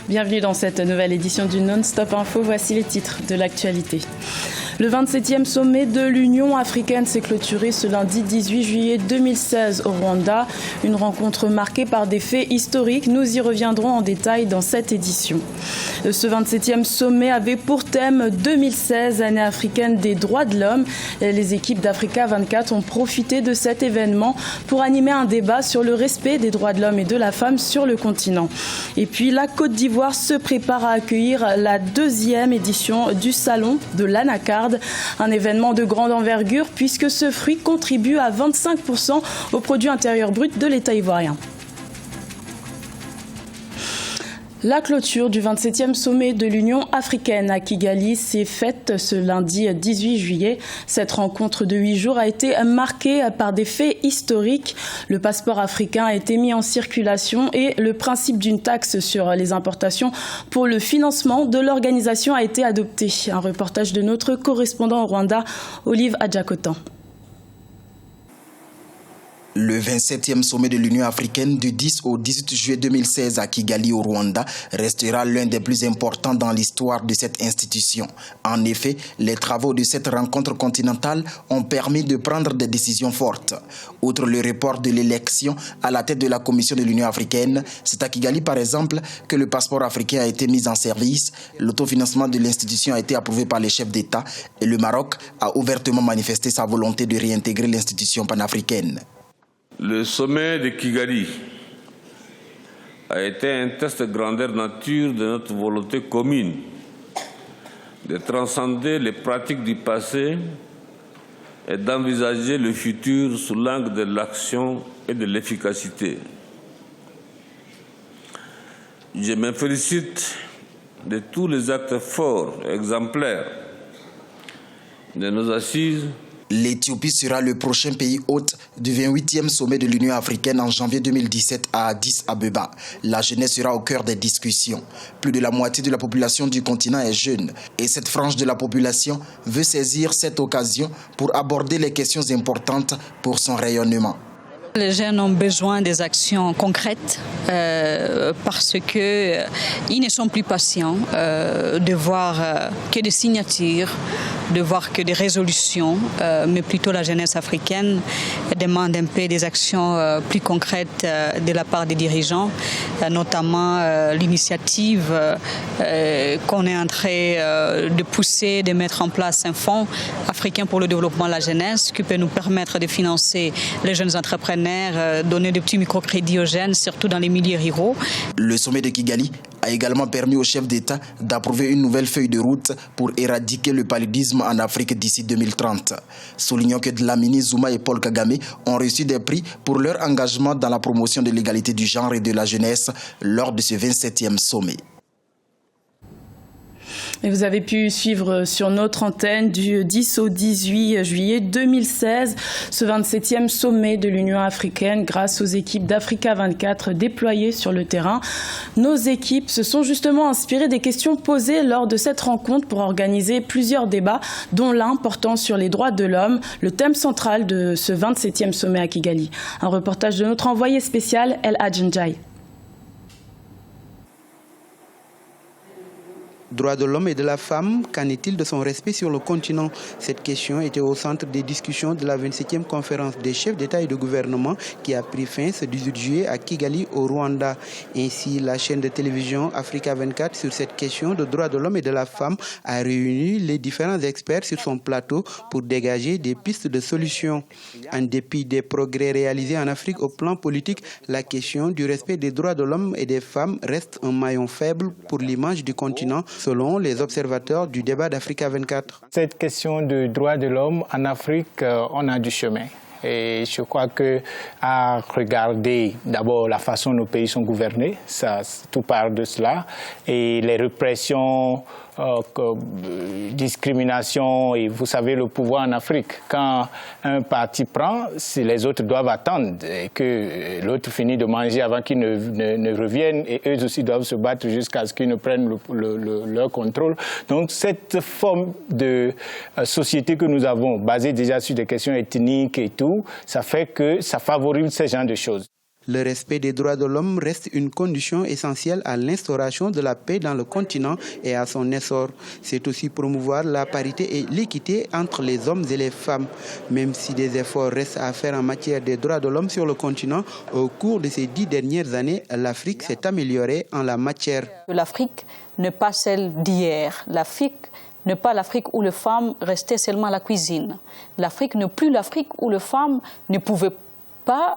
Bienvenue dans cette nouvelle édition du Non-Stop Info. Voici les titres de l'actualité. Le 27e sommet de l'Union africaine s'est clôturé ce lundi 18 juillet 2016 au Rwanda. Une rencontre marquée par des faits historiques. Nous y reviendrons en détail dans cette édition. Ce 27e sommet avait pour thème 2016, année africaine des droits de l'homme. Les équipes d'Africa 24 ont profité de cet événement pour animer un débat sur le respect des droits de l'homme et de la femme sur le continent. Et puis la Côte d'Ivoire se prépare à accueillir la 2e édition du Salon de l'Anacarde. Un événement de grande envergure puisque ce fruit contribue à 25% au produit intérieur brut de l'État ivoirien. La clôture du 27e sommet de l'Union africaine à Kigali s'est faite ce lundi 18 juillet. Cette rencontre de 8 jours a été marquée par des faits historiques. Le passeport africain a été mis en circulation et le principe d'une taxe sur les importations pour le financement de l'organisation a été adopté. Un reportage de notre correspondant au Rwanda, Olive Adjakotan. Le 27e sommet de l'Union africaine du 10 au 18 juillet 2016 à Kigali au Rwanda restera l'un des plus importants dans l'histoire de cette institution. En effet, les travaux de cette rencontre continentale ont permis de prendre des décisions fortes. Outre le report de l'élection à la tête de la Commission de l'Union africaine, c'est à Kigali par exemple que le passeport africain a été mis en service, l'autofinancement de l'institution a été approuvé par les chefs d'État et le Maroc a ouvertement manifesté sa volonté de réintégrer l'institution panafricaine. Le sommet de Kigali a été un test grandeur nature de notre volonté commune de transcender les pratiques du passé et d'envisager le futur sous l'angle de l'action et de l'efficacité. Je me félicite de tous les actes forts et exemplaires de nos assises. L'Éthiopie sera le prochain pays hôte du 28e sommet de l'Union africaine en janvier 2017 à Addis Abeba. La jeunesse sera au cœur des discussions. Plus de la moitié de la population du continent est jeune et cette frange de la population veut saisir cette occasion pour aborder les questions importantes pour son rayonnement. Les jeunes ont besoin des actions concrètes parce qu'ils ne sont plus patients de voir que des signatures, de voir que des résolutions, mais plutôt la jeunesse africaine demande un peu des actions plus concrètes de la part des dirigeants, notamment l'initiative qu'on est en train de pousser, de mettre en place un fonds africain pour le développement de la jeunesse qui peut nous permettre de financer les jeunes entrepreneurs, donner des petits microcrédits aux jeunes, surtout dans les milieux ruraux. Le sommet de Kigali a également permis au chef d'État d'approuver une nouvelle feuille de route pour éradiquer le paludisme en Afrique d'ici 2030. Soulignons que Dlamini Zuma et Paul Kagame ont reçu des prix pour leur engagement dans la promotion de l'égalité du genre et de la jeunesse lors de ce 27e sommet. Et vous avez pu suivre sur notre antenne du 10 au 18 juillet 2016 ce 27e sommet de l'Union africaine grâce aux équipes d'Africa 24 déployées sur le terrain. Nos équipes se sont justement inspirées des questions posées lors de cette rencontre pour organiser plusieurs débats, dont l'un portant sur les droits de l'homme, le thème central de ce 27e sommet à Kigali. Un reportage de notre envoyé spécial, El Adjenjai. Droits de l'homme et de la femme, qu'en est-il de son respect sur le continent? Cette question était au centre des discussions de la 27e conférence des chefs d'État et de gouvernement qui a pris fin ce 18 juillet à Kigali au Rwanda. Ainsi, la chaîne de télévision Africa 24 sur cette question de droits de l'homme et de la femme a réuni les différents experts sur son plateau pour dégager des pistes de solutions. En dépit des progrès réalisés en Afrique au plan politique, la question du respect des droits de l'homme et des femmes reste un maillon faible pour l'image du continent, selon les observateurs du débat d'Africa 24. Cette question de droits de l'homme en Afrique, on a du chemin. Et je crois qu'à regarder d'abord la façon dont nos pays sont gouvernés, ça, tout part de cela, et les répressions, discrimination, et vous savez le pouvoir en Afrique. Quand un parti prend, les autres doivent attendre que l'autre finisse de manger avant qu'il ne revienne, et eux aussi doivent se battre jusqu'à ce qu'ils ne prennent leur contrôle. Donc cette forme de société que nous avons, basée déjà sur des questions ethniques et tout, ça fait que ça favorise ce genre de choses. Le respect des droits de l'homme reste une condition essentielle à l'instauration de la paix dans le continent et à son essor. C'est aussi promouvoir la parité et l'équité entre les hommes et les femmes. Même si des efforts restent à faire en matière des droits de l'homme sur le continent, au cours de ces 10 dernières années, l'Afrique s'est améliorée en la matière. L'Afrique n'est pas celle d'hier. L'Afrique n'est pas l'Afrique où les femmes restaient seulement à la cuisine. L'Afrique n'est plus l'Afrique où les femmes ne pouvaient pas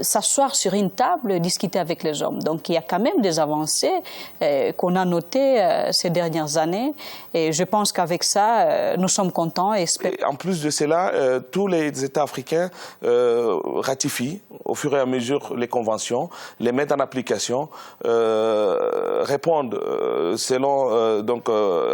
s'asseoir sur une table et discuter avec les hommes. Donc il y a quand même des avancées qu'on a notées ces dernières années et je pense qu'avec ça, nous sommes contents. Et en plus de cela, tous les États africains ratifient au fur et à mesure les conventions, les mettent en application, répondent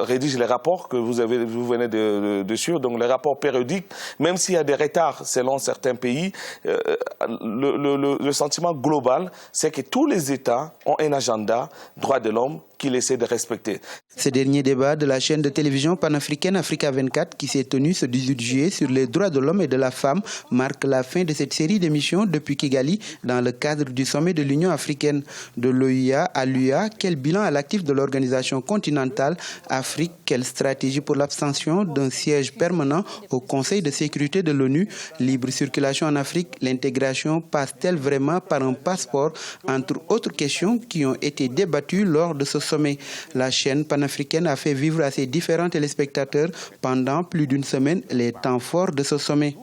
rédigent les rapports que vous venez de suivre, donc les rapports périodiques, même s'il y a des retards selon certains pays. Le sentiment global, c'est que tous les États ont un agenda droits de l'homme qu'il essaie de respecter. Ce dernier débat de la chaîne de télévision panafricaine Africa 24 qui s'est tenu ce 18 juillet sur les droits de l'homme et de la femme marque la fin de cette série d'émissions depuis Kigali dans le cadre du sommet de l'Union africaine. De l'OUA à l'UA, quel bilan à l'actif de l'organisation continentale Afrique, quelle stratégie pour l'abstention d'un siège permanent au Conseil de sécurité de l'ONU, libre circulation en Afrique, l'intégration passe-t-elle vraiment par un passeport, entre autres questions qui ont été débattues lors de ce sommet. La chaîne panafricaine a fait vivre à ses différents téléspectateurs pendant plus d'une semaine les temps forts de ce sommet.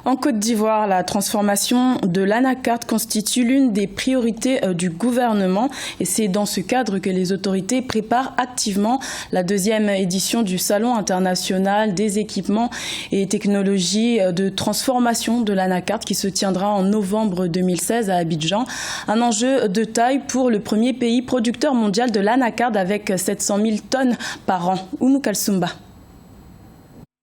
En Côte d'Ivoire, la transformation de l'anacarde constitue l'une des priorités du gouvernement et c'est dans ce cadre que les autorités préparent activement la deuxième édition du Salon international des équipements et technologies de transformation de l'anacarde qui se tiendra en novembre 2016 à Abidjan. Un enjeu de taille pour le premier pays producteur mondial de l'anacarde avec 700 000 tonnes par an. Oumou Kalsoumba.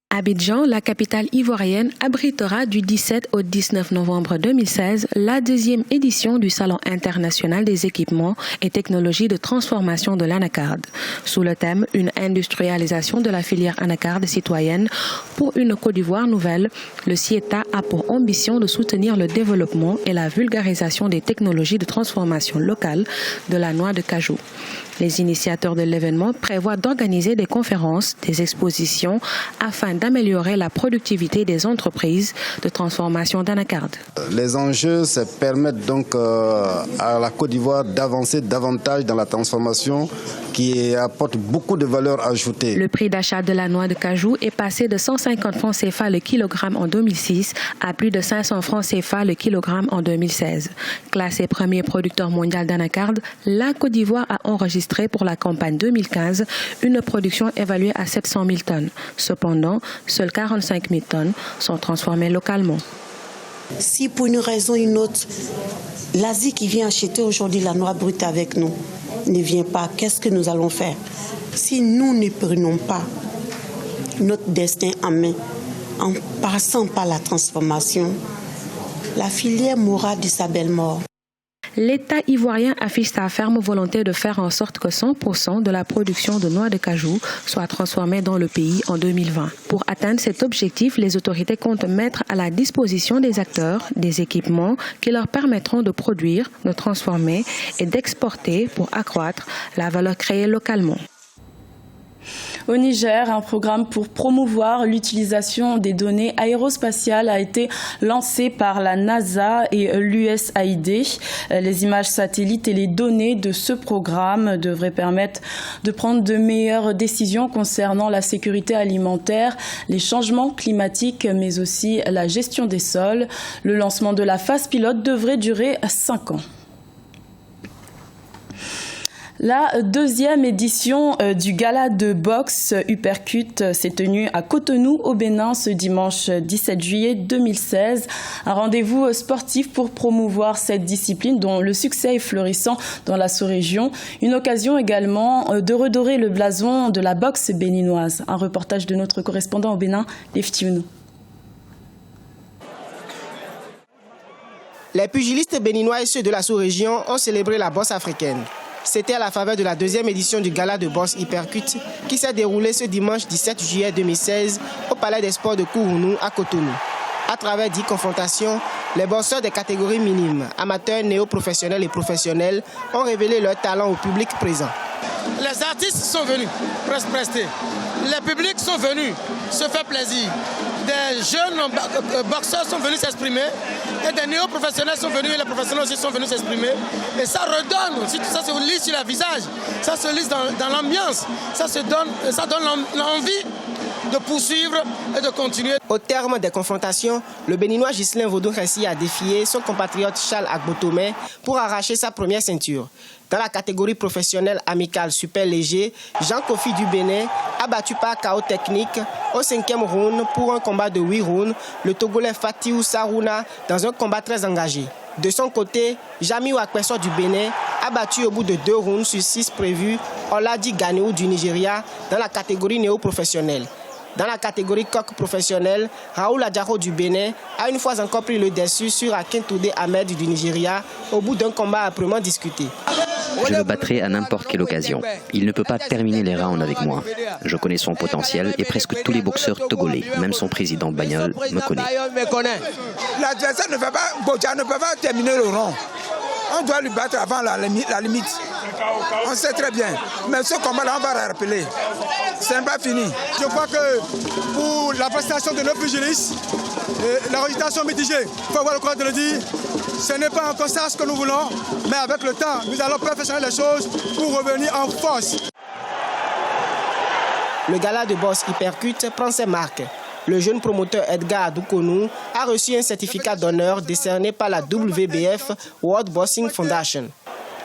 Abidjan, la capitale ivoirienne, abritera du 17 au 19 novembre 2016 la deuxième édition du Salon international des équipements et technologies de transformation de l'anacarde. Sous le thème « Une industrialisation de la filière anacarde citoyenne pour une Côte d'Ivoire nouvelle », le CIETA a pour ambition de soutenir le développement et la vulgarisation des technologies de transformation locale de la noix de cajou. Les initiateurs de l'événement prévoient d'organiser des conférences, des expositions afin d'améliorer la productivité des entreprises de transformation d'anacarde. Les enjeux, c'est permettre donc à la Côte d'Ivoire d'avancer davantage dans la transformation qui apporte beaucoup de valeur ajoutée. Le prix d'achat de la noix de cajou est passé de 150 francs CFA le kilogramme en 2006 à plus de 500 francs CFA le kilogramme en 2016. Classé premier producteur mondial d'anacarde, la Côte d'Ivoire a enregistré pour la campagne 2015 une production évaluée à 700 000 tonnes. Cependant, seules 45 000 tonnes sont transformées localement. Si pour une raison ou une autre, l'Asie qui vient acheter aujourd'hui la noix brute avec nous ne vient pas, qu'est-ce que nous allons faire? Si nous ne prenons pas notre destin en main en passant par la transformation, la filière mourra de sa belle mort. L'État ivoirien affiche sa ferme volonté de faire en sorte que 100% de la production de noix de cajou soit transformée dans le pays en 2020. Pour atteindre cet objectif, les autorités comptent mettre à la disposition des acteurs des équipements qui leur permettront de produire, de transformer et d'exporter pour accroître la valeur créée localement. Au Niger, un programme pour promouvoir l'utilisation des données aérospatiales a été lancé par la NASA et l'USAID. Les images satellites et les données de ce programme devraient permettre de prendre de meilleures décisions concernant la sécurité alimentaire, les changements climatiques, mais aussi la gestion des sols. Le lancement de la phase pilote devrait durer 5 ans. La deuxième édition du gala de boxe Uppercut s'est tenue à Cotonou au Bénin ce dimanche 17 juillet 2016. Un rendez-vous sportif pour promouvoir cette discipline dont le succès est florissant dans la sous-région. Une occasion également de redorer le blason de la boxe béninoise. Un reportage de notre correspondant au Bénin, Leftiounou. Les pugilistes béninois et ceux de la sous-région ont célébré la boxe africaine. C'était à la faveur de la deuxième édition du gala de boxe Uppercut qui s'est déroulé ce dimanche 17 juillet 2016 au Palais des Sports de Kourounou à Cotonou. À travers 10 confrontations, Les boxeurs des catégories minimes, amateurs, néo-professionnels et professionnels ont révélé leur talent au public présent. Les artistes sont venus prester. Les publics sont venus se faire plaisir. Des jeunes boxeurs sont venus s'exprimer et des néo-professionnels sont venus et les professionnels aussi sont venus s'exprimer. Et ça redonne, ça se lit sur le visage, ça se lit dans l'ambiance, ça donne l'envie de poursuivre et de continuer. Au terme des confrontations, le Béninois Ghislain Vaudou-Ressi a défié son compatriote Charles Agbotomé pour arracher sa première ceinture. Dans la catégorie professionnelle amicale super léger, Jean Kofi du Bénin a battu par KO technique au 5e round pour un combat de 8 rounds le Togolais Fatiou Sarouna dans un combat très engagé. De son côté, Jamiou Akpeso du Bénin a battu au bout de 2 rounds sur 6 prévus Oladi Ganeou du Nigeria dans la catégorie néo-professionnelle. Dans la catégorie coq professionnel, Raoul Adjaro du Bénin a une fois encore pris le dessus sur Akintoude Ahmed du Nigeria au bout d'un combat âprement discuté. Je le battrai à n'importe quelle occasion. Il ne peut pas terminer les rounds avec moi. Je connais son potentiel et presque tous les boxeurs togolais, même son président Bagnol, me connaît. L'adversaire ne peut pas terminer le round. On doit lui battre avant la limite. On sait très bien. Mais ce combat-là, on va le rappeler. C'est pas fini. Je crois que pour la prestation de nos pugilistes, la résultats mitigée, il faut avoir le courage de le dire. Ce n'est pas encore ça ce que nous voulons, mais avec le temps, nous allons perfectionner les choses pour revenir en force. Le gala de boxe Hypercute prend ses marques. Le jeune promoteur Edgar Adoukonou a reçu un certificat d'honneur décerné par la WBF World Boxing Foundation.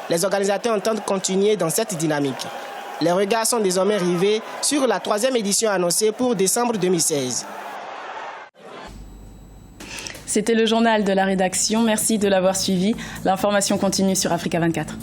Les organisateurs entendent continuer dans cette dynamique. Les regards sont désormais rivés sur la 3e édition annoncée pour décembre 2016. C'était le journal de la rédaction. Merci de l'avoir suivi. L'information continue sur Africa 24.